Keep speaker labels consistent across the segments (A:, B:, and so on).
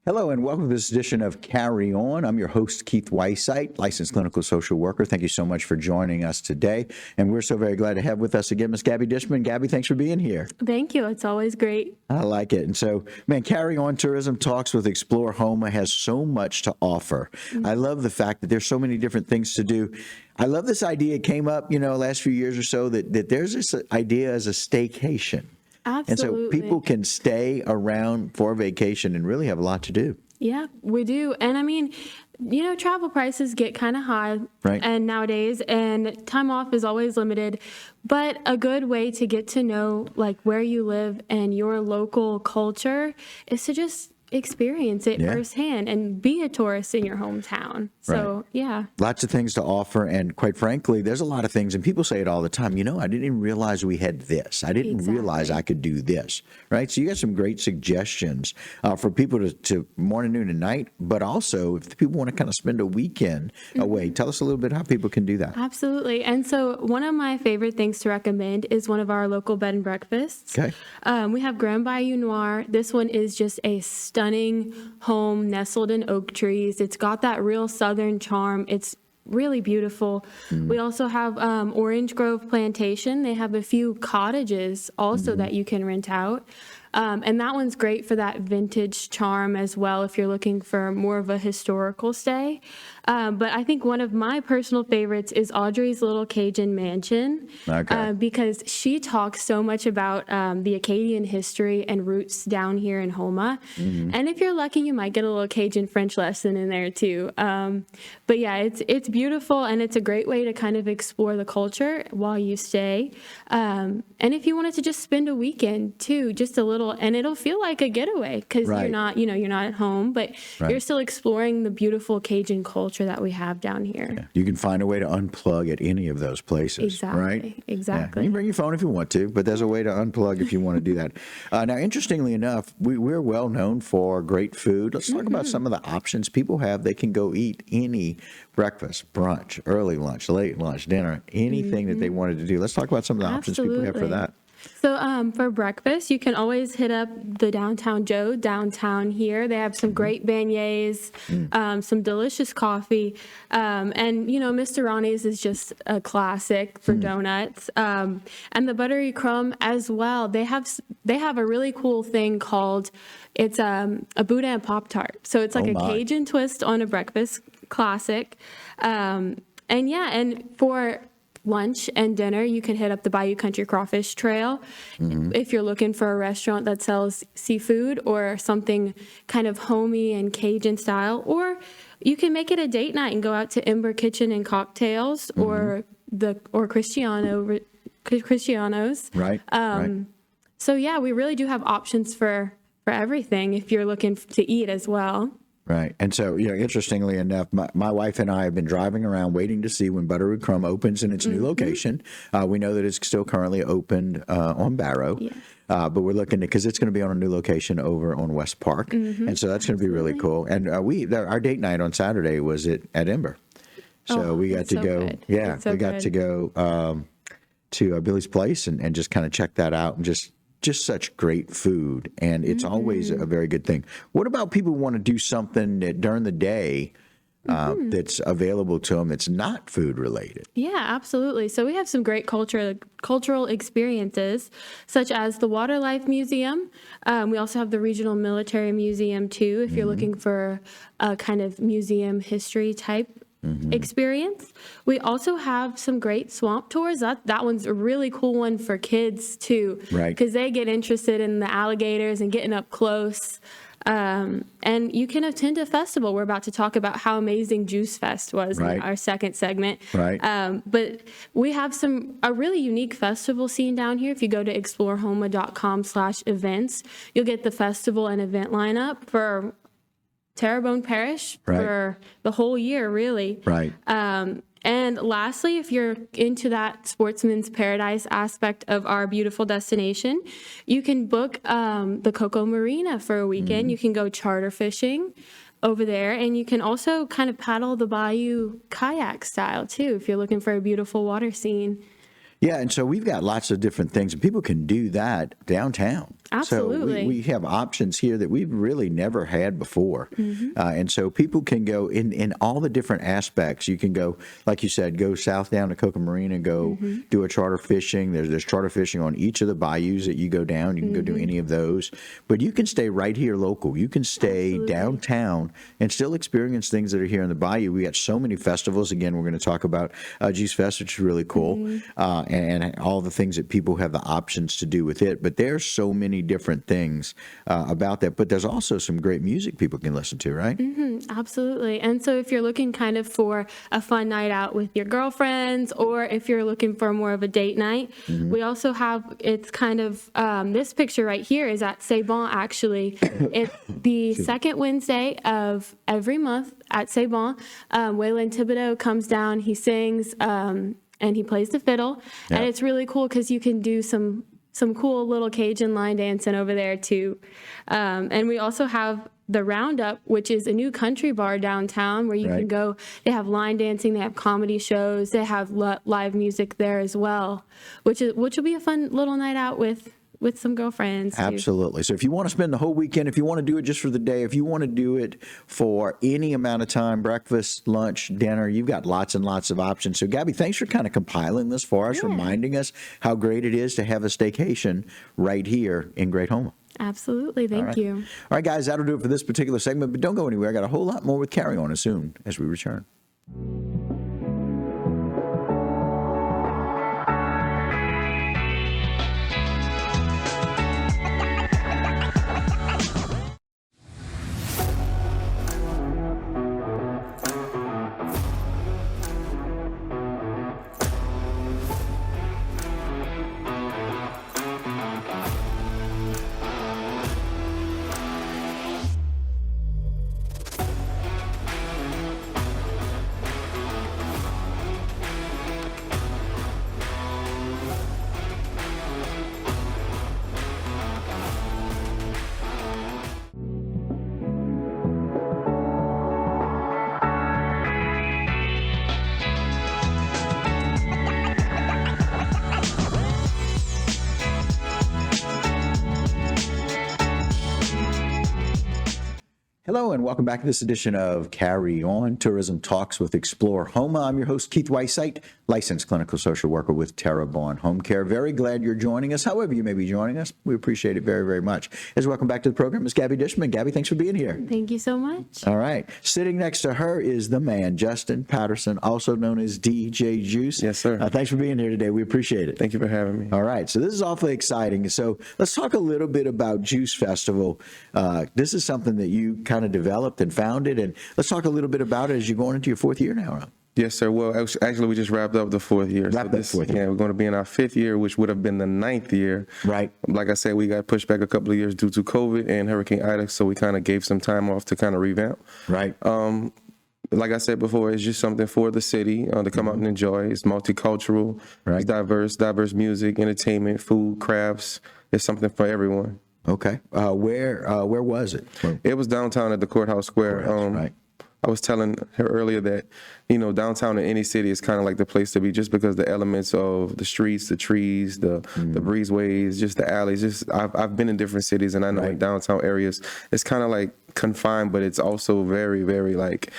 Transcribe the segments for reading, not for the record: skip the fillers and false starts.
A: Hello and welcome to this edition of Carry On. I'm your host, Keith Weissite, licensed clinical social worker. Thank you so much for joining us today. And we're so very glad to have with us again Miss Gabby Dishman. Gabby, thanks for being here.
B: Thank you. It's always great.
A: I like it. And so, man, Carry On Tourism Talks with Explore Houma has so much to offer. Mm-hmm. I love the fact that there's so many different things to do. I love this idea. It came up, last few years or so that there's this idea as a staycation.
B: Absolutely.
A: And so people can stay around for vacation and really have a lot to do.
B: Yeah, we do. And I mean, travel prices get kind of high and nowadays, and time off is always limited. But a good way to get to know like where you live and your local culture is to just experience it firsthand and be a tourist in your hometown. So, yeah.
A: Lots of things to offer. And quite frankly, there's a lot of things. And people say it all the time. I didn't even realize we had this. I didn't realize I could do this. Right. So you got some great suggestions for people to morning, noon, and night. But also, if people want to kind of spend a weekend away, tell us a little bit how people can do that.
B: Absolutely. And so one of my favorite things to recommend is one of our local bed and breakfasts.
A: Okay.
B: We have Grand Bayou Noir. This one is just a stunning home nestled in oak trees. It's got that real southern charm. It's really beautiful. We also have Orange Grove Plantation. They have a few cottages also that you can rent out. And that one's great for that vintage charm as well if you're looking for more of a historical stay. But I think one of my personal favorites is Audrey's Little Cajun Mansion because she talks so much about the Acadian history and roots down here in Houma. And if you're lucky, you might get a little Cajun French lesson in there too. But yeah, it's beautiful, and it's a great way to kind of explore the culture while you stay. And if you wanted to just spend a weekend too, just a little, and it'll feel like a getaway because you're not, you're not at home, but you're still exploring the beautiful Cajun culture that we have down here.
A: Yeah. You can find a way to unplug at any of those places, right?
B: Exactly.
A: Yeah. You can bring your phone if you want to, but there's a way to unplug if you want to do that. Now, interestingly enough, we're well known for great food. Let's talk about some of the options people have. They can go eat any breakfast, brunch, early lunch, late lunch, dinner, anything that they wanted to do. Let's talk about some of the options people have for that.
B: So for breakfast, you can always hit up the Downtown Joe downtown here. They have some great beignets, some delicious coffee, and Mr. Ronnie's is just a classic for donuts, and the Buttery Crumb as well. They have a really cool thing called it's a Boudin Pop-Tart. So it's like a Cajun twist on a breakfast classic, and for lunch and dinner, you can hit up the Bayou Country Crawfish Trail if you're looking for a restaurant that sells seafood or something kind of homey and Cajun style. Or you can make it a date night and go out to Ember Kitchen and Cocktails or Cristiano's.
A: Right.
B: So yeah, we really do have options for everything if you're looking to eat as well.
A: Right. And so, interestingly enough, my wife and I have been driving around waiting to see when Buttery Crumb opens in its new location. We know that it's still currently opened on Barrow, but we're looking because it's going to be on a new location over on West Park. And so that's going to be really cool. And our date night on Saturday was at Ember. So we got to go.
B: Good.
A: Yeah, we got to go to Billy's Place and just kind of check that out and just such great food, and it's always a very good thing. What about people who want to do something that during the day that's available to them that's not food related?
B: Yeah, absolutely. So we have some great cultural experiences, such as the Water Life Museum. We also have the Regional Military Museum, too, if you're looking for a kind of museum history type experience. We also have some great swamp tours. That one's a really cool one for kids too, because they get interested in the alligators and getting up close. And you can attend a festival. We're about to talk about how amazing Juice Fest was in our second segment. But we have a really unique festival scene down here. If you go to explorehouma.com/events, you'll get the festival and event lineup for Terrebonne Parish for the whole year, really. And lastly, if you're into that sportsman's paradise aspect of our beautiful destination, you can book the Coco Marina for a weekend. You can go charter fishing over there, and you can also kind of paddle the bayou kayak style too if you're looking for a beautiful water scene.
A: Yeah, and so we've got lots of different things, and people can do that downtown.
B: Absolutely.
A: So we have options here that we've really never had before. And so people can go in all the different aspects. You can go, like you said, go south down to Coca Marina, go do a charter fishing. There's charter fishing on each of the bayous that you go down. You can go do any of those. But you can stay right here local. You can stay downtown and still experience things that are here in the bayou. We got so many festivals. Again, we're going to talk about Juice Fest, which is really cool, and all the things that people have the options to do with it. But there's so many different things about that. But there's also some great music people can listen to, right?
B: Absolutely. And so if you're looking kind of for a fun night out with your girlfriends, or if you're looking for more of a date night, we also have, it's kind of, this picture right here is at C'est Bon, actually. It's the second Wednesday of every month at C'est Bon. Waylon Thibodeau comes down, he sings, and he plays the fiddle.
A: Yeah.
B: And it's really cool because you can do some cool little Cajun line dancing over there too. And we also have the Roundup, which is a new country bar downtown where you can go. They have line dancing, they have comedy shows, they have live music there as well, which will be a fun little night out with some girlfriends too.
A: Absolutely. So if you want to spend the whole weekend, if you want to do it just for the day, if you want to do it for any amount of time, breakfast, lunch, dinner, you've got lots and lots of options. So Gabby, thanks for kind of compiling this for us, reminding us how great it is to have a staycation right here in Great Houma.
B: Absolutely. Thank you.
A: All right, guys, that'll do it for this particular segment, but don't go anywhere. I got a whole lot more with Carry On as soon as we return. Hello and welcome back to this edition of Carry On Tourism Talks with Explore Houma. I'm your host, Keith Weissite, licensed clinical social worker with Terrebonne Home Care. Very glad you're joining us, however you may be joining us. We appreciate it very, very much. As welcome back to the program is Gabby Dishman. Gabby, thanks for being here.
B: Thank you so much.
A: All right. Sitting next to her is the man, Justin Patterson, also known as DJ Juice.
C: Yes, sir.
A: Thanks for being here today. We appreciate it.
C: Thank you for having me.
A: All right. So this is awfully exciting. So let's talk a little bit about Juice Festival. This is something that you kind of developed and founded, and let's talk a little bit about it as you're going into your fourth year now.
C: Yes, sir. Well, actually, we just wrapped up the fourth year.
A: Yeah,
C: we're going to be in our fifth year, which would have been the ninth year.
A: Right.
C: Like I said, we got pushed back a couple of years due to COVID and Hurricane Ida, so we kind of gave some time off to kind of revamp.
A: Right.
C: Like I said before, it's just something for the city to come out and enjoy. It's multicultural.
A: Right.
C: It's diverse music, entertainment, food, crafts. It's something for everyone.
A: Okay. Where was it?
C: It was downtown at the Courthouse Square.
A: Right.
C: I was telling her earlier that, downtown in any city is kind of like the place to be, just because the elements of the streets, the trees, the breezeways, just the alleys. Just I've been in different cities, and I know in downtown areas it's kind of like confined, but it's also very, very like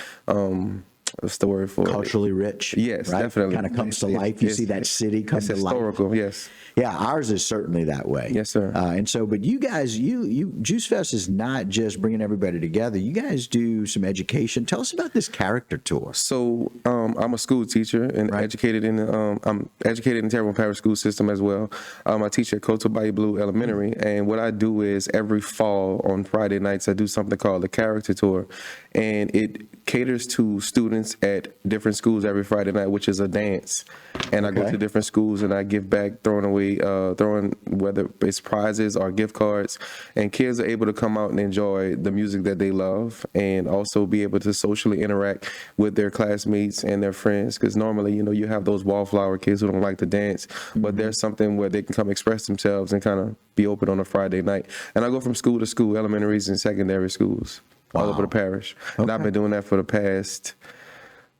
C: what's the word for
A: culturally
C: it?
A: Rich.
C: Yes,
A: right?
C: definitely.
A: Kind of comes to life. You see that city come to life.
C: It's historical, yes.
A: Yeah, ours is certainly that way.
C: Yes, sir.
A: And so, but you guys, you Juice Fest is not just bringing everybody together. You guys do some education. Tell us about this character tour.
C: So, I'm a school teacher and educated in I'm educated in the Terrebonne Parish school system as well. I teach at Coastal Bayou Blue Elementary, and what I do is every fall on Friday nights I do something called the character tour, and it caters to students at different schools every Friday night, which is a dance. And I go to different schools and I give back, throwing whether it's prizes or gift cards, and kids are able to come out and enjoy the music that they love, and also be able to socially interact with their classmates and their friends. Because normally, you have those wallflower kids who don't like to dance, but there's something where they can come express themselves and kind of be open on a Friday night. And I go from school to school, elementaries and secondary schools all over the parish. And I've been doing that for the past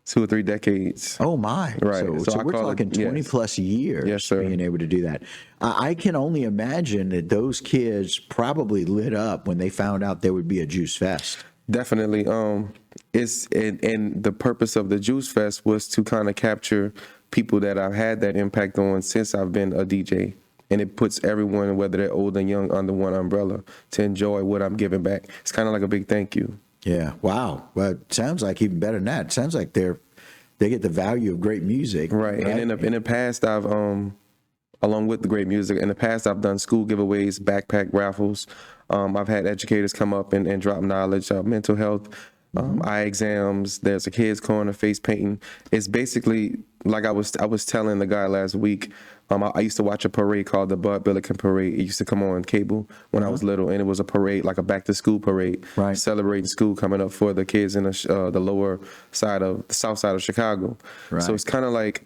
C: 2 or 3 decades.
A: Oh my!
C: Right.
A: So
C: I
A: we're
C: call it-
A: talking 20
C: yes.
A: plus years.
C: Yes, sir.
A: Being able to do that, I can only imagine that those kids probably lit up when they found out there would be a Juice Fest.
C: Definitely. It's and the purpose of the Juice Fest was to kind of capture people that I've had that impact on since I've been a DJ. And it puts everyone, whether they're old and young, under one umbrella to enjoy what I'm giving back. It's kind of like a big thank you.
A: Yeah. Wow. Well, it sounds like even better than that. It sounds like they get the value of great music.
C: Right. And in the past, I've along with the great music, in the past I've done school giveaways, backpack raffles. I've had educators come up and drop knowledge, mental health, eye exams. There's a kids corner, face painting. It's basically like I was telling the guy last week. I used to watch a parade called the Bud Billiken Parade. It used to come on cable when I was little, and it was a parade, like a back to school parade,
A: right,
C: celebrating school coming up for the kids in the lower side of the south side of Chicago.
A: Right.
C: So it's kind of like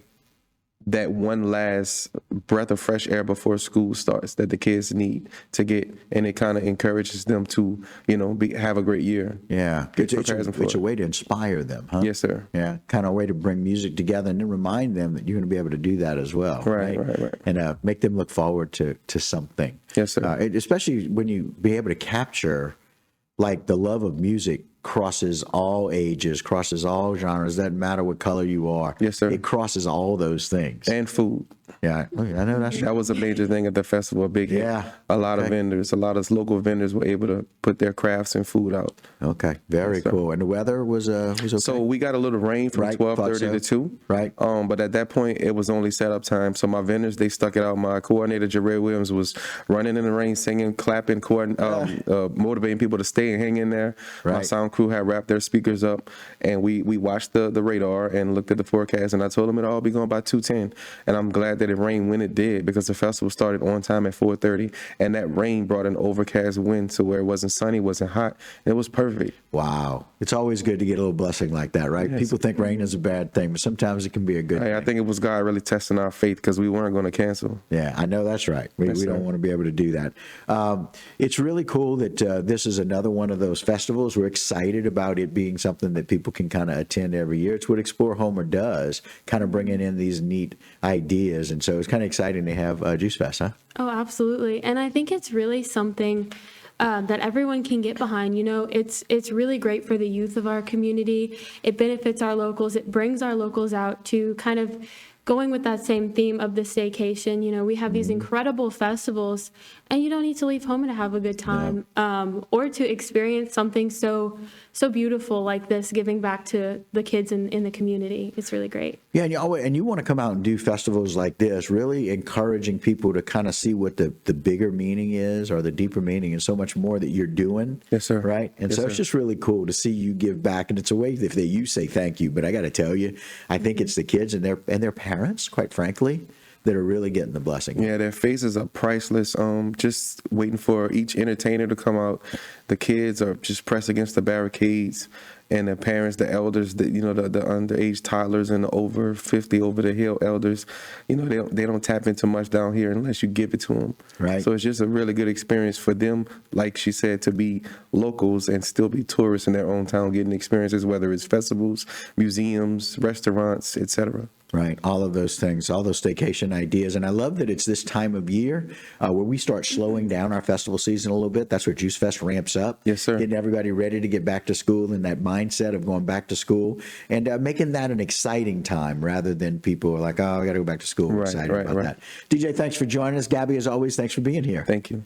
C: that one last breath of fresh air before school starts that the kids need to get, and it kind of encourages them to, have a great year.
A: Yeah, it's a way to inspire them, huh?
C: Yes, sir.
A: Yeah, kind of a way to bring music together and then remind them that you're going to be able to do that as well.
C: Right.
A: And make them look forward to something.
C: Yes, sir.
A: Especially when you be able to capture, like, the love of music crosses all ages, crosses all genres. Doesn't matter what color you are.
C: Yes, sir.
A: It crosses all those things.
C: And food.
A: Yeah, I know that's
C: That was a major thing at the festival. A big hit.
A: Yeah.
C: A lot of vendors, a lot of local vendors were able to put their crafts and food out.
A: Okay, very cool. And the weather was okay?
C: So we got a little rain from 12:30 to 2.
A: Right.
C: But at that point, it was only setup time. So my vendors, they stuck it out. My coordinator, Jared Williams, was running in the rain, singing, clapping, motivating people to stay and hang in there.
A: Right.
C: My sound crew had wrapped their speakers up, and we watched the radar and looked at the forecast, and I told them it'll all be going by 2:10. And I'm glad that it rained when it did, because the festival started on time at 4:30, and that rain brought an overcast wind to where it wasn't sunny, wasn't hot, and it was perfect.
A: Wow. It's always good to get a little blessing like that, right?
C: Yes.
A: People think rain is a bad thing, but sometimes it can be a good thing.
C: I think it was God really testing our faith, because we weren't going to cancel.
A: Yeah, I know that's right. We don't want to be able to do that. It's really cool that this is another one of those festivals. We're excited about it being something that people can kind of attend every year. It's what Explore Homer does, kind of bringing in these neat ideas. And so it's kind of exciting to have Juice Fest, huh?
B: Oh, absolutely. And I think it's really something that everyone can get behind. It's really great for the youth of our community. It benefits our locals. It brings our locals out to kind of going with that same theme of the staycation. We have these incredible festivals, and you don't need to leave home to have a good time, or to experience something so beautiful like this, giving back to the kids in the community. It's really great.
A: Yeah, and you want to come out and do festivals like this, really encouraging people to kind of see what the bigger meaning is, or the deeper meaning, and so much more that you're doing.
C: Yes, sir.
A: Right? And
C: yes,
A: so
C: sir.
A: It's just really cool to see you give back. And it's a way that you say thank you. But I got to tell you, I think it's the kids and their parents, quite frankly, that are really getting the blessing.
C: Yeah, their faces are priceless. Just waiting for each entertainer to come out. The kids are just pressed against the barricades, and the parents, the elders, the underage toddlers and the over 50, over the hill elders, they don't tap into much down here unless you give it to them.
A: Right.
C: So it's just a really good experience for them, like she said, to be locals and still be tourists in their own town, getting experiences, whether it's festivals, museums, restaurants, etc.
A: Right. All of those things, all those staycation ideas. And I love that it's this time of year where we start slowing down our festival season a little bit. That's where Juice Fest ramps up.
C: Yes, sir.
A: Getting everybody ready to get back to school, and that mindset of going back to school, and making that an exciting time rather than people are like, oh, I got to go back to school. We're excited about that. DJ, thanks for joining us. Gabby, as always, thanks for being here.
C: Thank you.